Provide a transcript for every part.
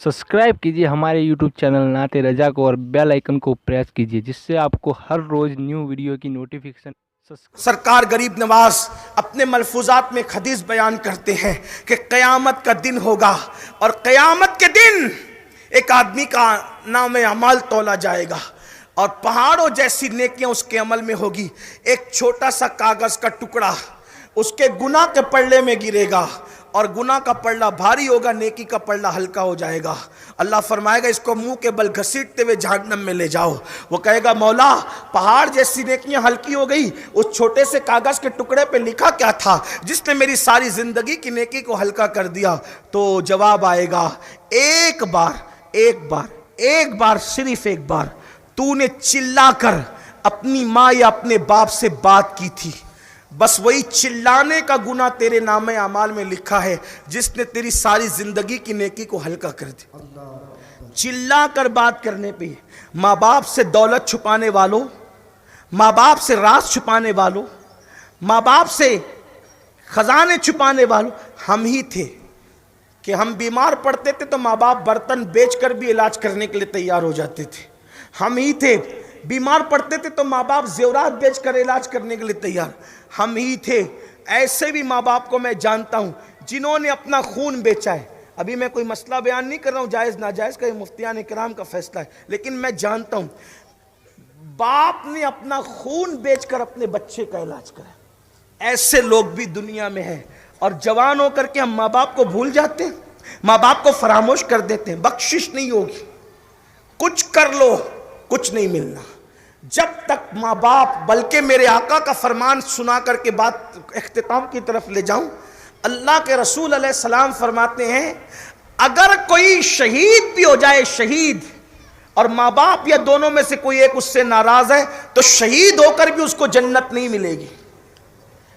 Subscribe कीजिए हमारे YouTube channel नाते रजा को और बेल आइकन को प्रेस कीजिए जिससे आपको हर रोज न्यू वीडियो की नोटिफिकेशन। सरकार गरीब नवाज अपने मलफूजात में एक हदीस बयान करते हैं कि क़यामत का दिन होगा और क़यामत के दिन एक आदमी का नाम अमाल तोला जाएगा और पहाड़ों जैसी नेकियां उसके अमल में होगी। एक छोटा सा कागज का टुकड़ा उसके गुनाह के पल्ले में गिरेगा और गुनाह का पल्ला भारी होगा, नेकी का पल्ला हल्का हो जाएगा। अल्लाह फरमाएगा इसको मुंह के बल घसीटते हुए जहन्नम में ले जाओ। वो कहेगा मौला पहाड़ जैसी नेकियां हल्की हो गई, उस छोटे से कागज के टुकड़े पे लिखा क्या था जिसने मेरी सारी जिंदगी की नेकी को हल्का कर दिया? तो जवाब आएगा एक बार सिर्फ एक बार तूने चिल्लाकर अपनी माँ या अपने बाप से बात की थी, बस वही चिल्लाने का गुनाह तेरे नामे अमाल में लिखा है जिसने तेरी सारी जिंदगी की नेकी को हल्का कर दिया। चिल्ला कर बात करने पे माँ बाप से दौलत छुपाने वालों, माँ बाप से राज छुपाने वालों, माँ बाप से खजाने छुपाने वालों हम ही थे कि हम बीमार पड़ते थे तो माँ बाप बर्तन बेचकर भी इलाज करने के लिए तैयार हो जाते थे। हम ही थे बीमार पड़ते थे तो माँ बाप जेवरात बेचकर इलाज करने के लिए तैयार। हम ही थे। ऐसे भी माँ बाप को मैं जानता हूँ जिन्होंने अपना खून बेचा है। अभी मैं कोई मसला बयान नहीं कर रहा हूँ जायज़ नाजायज़ का, मुफ्तियान इकराम का फैसला है, लेकिन मैं जानता हूँ बाप ने अपना खून बेचकर अपने बच्चे का इलाज करा। ऐसे लोग भी दुनिया में हैं और जवान होकर के हम माँ बाप को भूल जाते हैं, माँ बाप को फरामोश कर देते हैं। बख्शिश नहीं होगी, कुछ कर लो कुछ नहीं मिलना जब तक माँ बाप। बल्कि मेरे आका का फरमान सुना करके बात इख्तिताम की तरफ ले जाऊं। अल्लाह के रसूल अलैहि सलाम फरमाते हैं अगर कोई शहीद भी हो जाए, शहीद, और माँ बाप या दोनों में से कोई एक उससे नाराज है तो शहीद होकर भी उसको जन्नत नहीं मिलेगी।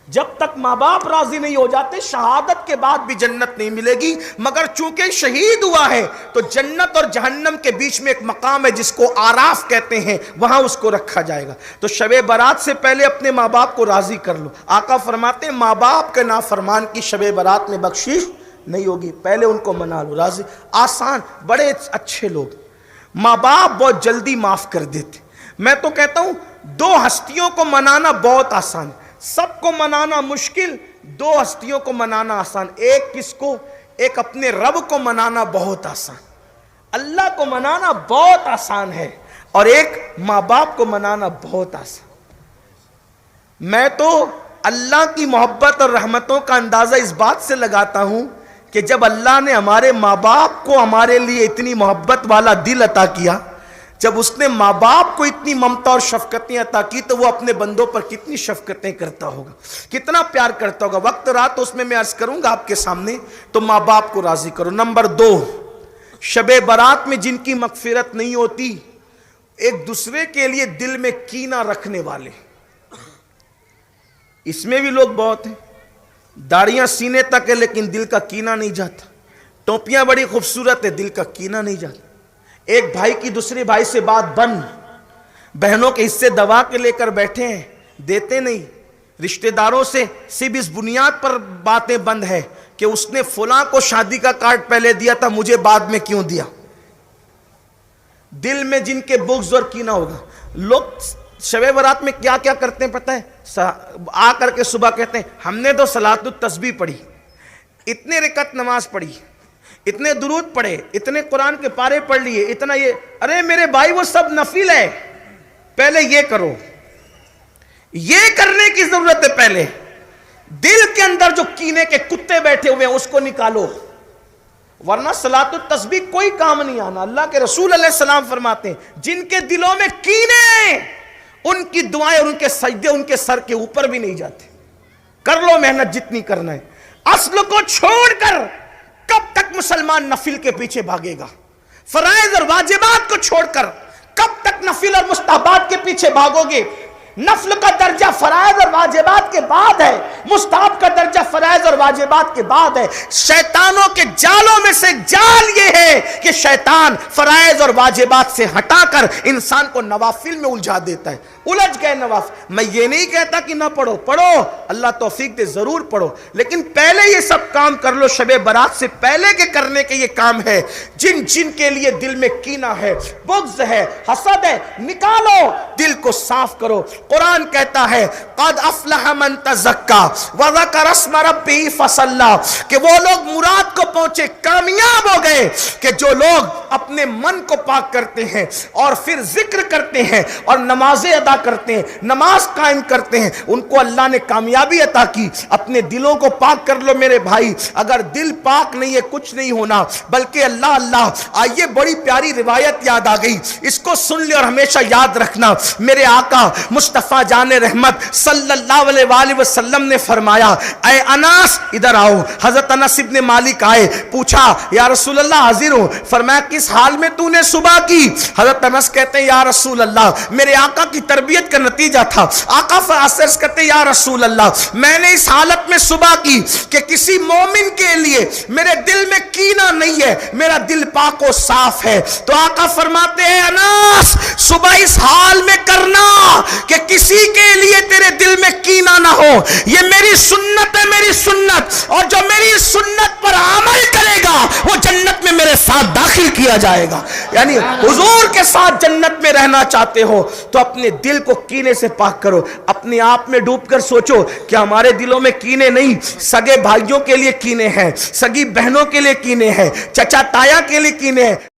जब तक माँ बाप राजी नहीं हो जाते शहादत के बाद भी जन्नत नहीं मिलेगी। मगर चूंकि शहीद हुआ है तो जन्नत और जहन्नम के बीच में एक मकाम है जिसको आराफ कहते हैं, वहां उसको रखा जाएगा। तो शबे बारात से पहले अपने माँ बाप को राजी कर लो। आका फरमाते हैं माँ बाप के नाफरमान की शबे बारात में बख्शिश नहीं होगी, पहले उनको मना लो, राजी। आसान, बड़े अच्छे लोग माँ बाप बहुत जल्दी माफ कर देते। मैं तो कहता हूं दो हस्तियों को मनाना बहुत आसान, सबको मनाना मुश्किल, दो हस्तियों को मनाना आसान। एक किसको? एक अपने रब को मनाना बहुत आसान, अल्लाह को मनाना बहुत आसान है, और एक माँ बाप को मनाना बहुत आसान। मैं तो अल्लाह की मोहब्बत और रहमतों का अंदाजा इस बात से लगाता हूं कि जब अल्लाह ने हमारे माँ बाप को हमारे लिए इतनी मोहब्बत वाला दिल अता किया, जब उसने माँ बाप को इतनी ममता और शफकतें अता की, तो वो अपने बंदों पर कितनी शफकतें करता होगा, कितना प्यार करता होगा। वक्त रहा तो उसमें मैं अर्ज करूंगा आपके सामने। तो माँ बाप को राजी करो। नंबर 2, शबे बारात में जिनकी मगफिरत नहीं होती, एक दूसरे के लिए दिल में कीना रखने वाले। इसमें भी लोग बहुत हैं, दाढ़ियां सीने तक है लेकिन दिल का कीना नहीं जाता, टोपियां बड़ी खूबसूरत है दिल का कीना नहीं जाता। एक भाई की दूसरे भाई से बात बंद, बहनों के हिस्से दबा के लेकर बैठे हैं, देते नहीं। रिश्तेदारों से सिर्फ इस बुनियाद पर बातें बंद है कि उसने फलां को शादी का कार्ड पहले दिया था, मुझे बाद में क्यों दिया। दिल में जिनके बुग़्ज़ और कीना होगा। लोग शबे बारात में क्या क्या करते हैं पता है? आ करके सुबह कहते हैं हमने तो सलातुत तस्बीह पढ़ी, इतने रकअत नमाज पढ़ी, इतने दुरूद पढ़े, इतने कुरान के पारे पढ़ लिए, इतना ये। अरे मेरे भाई वो सब नफिल है, पहले ये करो, ये करने की जरूरत है। पहले दिल के अंदर जो कीने के कुत्ते बैठे हुए हैं उसको निकालो, वरना सलातुत तस्बीह कोई काम नहीं आना। अल्लाह के रसूल अलैहि सलाम फरमाते हैं जिनके दिलों में कीने, उनकी दुआएं और उनके सजदे उनके सर के ऊपर भी नहीं जाते। कर लो मेहनत जितनी करना है। असल को छोड़कर कब तक मुसलमान नफिल के पीछे भागेगा? फराइज और वाजिबात को छोड़कर कब तक नफिल और मुस्तहबात के पीछे भागोगे? نفل کا درجہ فرائض اور واجبات کے بعد ہے، مستحب کا درجہ فرائض اور واجبات کے بعد ہے۔ شیطانوں کے جالوں میں سے جال یہ ہے کہ شیطان فرائض اور واجبات سے ہٹا کر انسان کو نوافل میں الجھا دیتا ہے۔ الجھ گئے نوافل۔ میں یہ نہیں کہتا کہ نہ پڑھو، پڑھو، اللہ توفیق دے، ضرور پڑھو، لیکن پہلے یہ سب کام کر لو۔ شب برات سے پہلے کے کرنے کے یہ کام ہے۔ جن کے لیے دل میں کینہ ہے، بغض ہے، حسد ہے، نکالو، دل کو صاف کرو۔ قرآن کہتا ہے قد افلح من تزکا وذکر اسم ربہ فصلی، کہ وہ لوگ مراد کو پہنچے، کامیاب ہو گئے، کہ جو لوگ اپنے من کو پاک کرتے ہیں اور پھر ذکر کرتے ہیں اور نمازیں ادا کرتے ہیں، نماز قائم کرتے ہیں، ان کو اللہ نے کامیابی عطا کی۔ اپنے دلوں کو پاک کر لو میرے بھائی، اگر دل پاک نہیں ہے کچھ نہیں ہونا، بلکہ اللہ اللہ۔ آئیے بڑی پیاری روایت یاد آ گئی، اس کو سن لے اور ہمیشہ یاد رکھنا۔ میرے آقا مصطفیٰ جان رحمت صلی اللہ علیہ وآلہ وسلم نے فرمایا، اے انس ادھر آؤ۔ حضرت انس ابن مالک آئے، پوچھا یا رسول اللہ حاضر ہوں۔ فرمایا کس حال میں تو نے صبح کی؟ حضرت انس کہتے ہیں یا رسول اللہ میرے آقا کی تربیت کا نتیجہ تھا۔ آقا فاسرز کہتے ہیں یا رسول اللہ میں نے اس حالت میں صبح کی کہ کسی مومن کے لیے میرے دل میں کینہ نہیں ہے، میرا دل پاک و صاف ہے۔ تو آقا فرماتے ہیں انس صبح اس حال میں کرنا کہ کسی کے لیے تیرے دل میں کینہ نہ ہو، یہ میری سنت ہے، میری سنت، اور جو میری سنت پر عمل کرے گا وہ جنت میں میرے ساتھ داخل کیا جائے گا۔ یعنی حضور کے ساتھ جنت میں رہنا چاہتے ہو تو اپنے دل کو کینے سے پاک کرو۔ اپنے آپ میں ڈوب کر سوچو کہ ہمارے دلوں میں کینے نہیں، سگے بھائیوں کے لیے کینے ہیں، سگی بہنوں کے لیے کینے ہیں، چچا تایا کے لیے کینے ہیں۔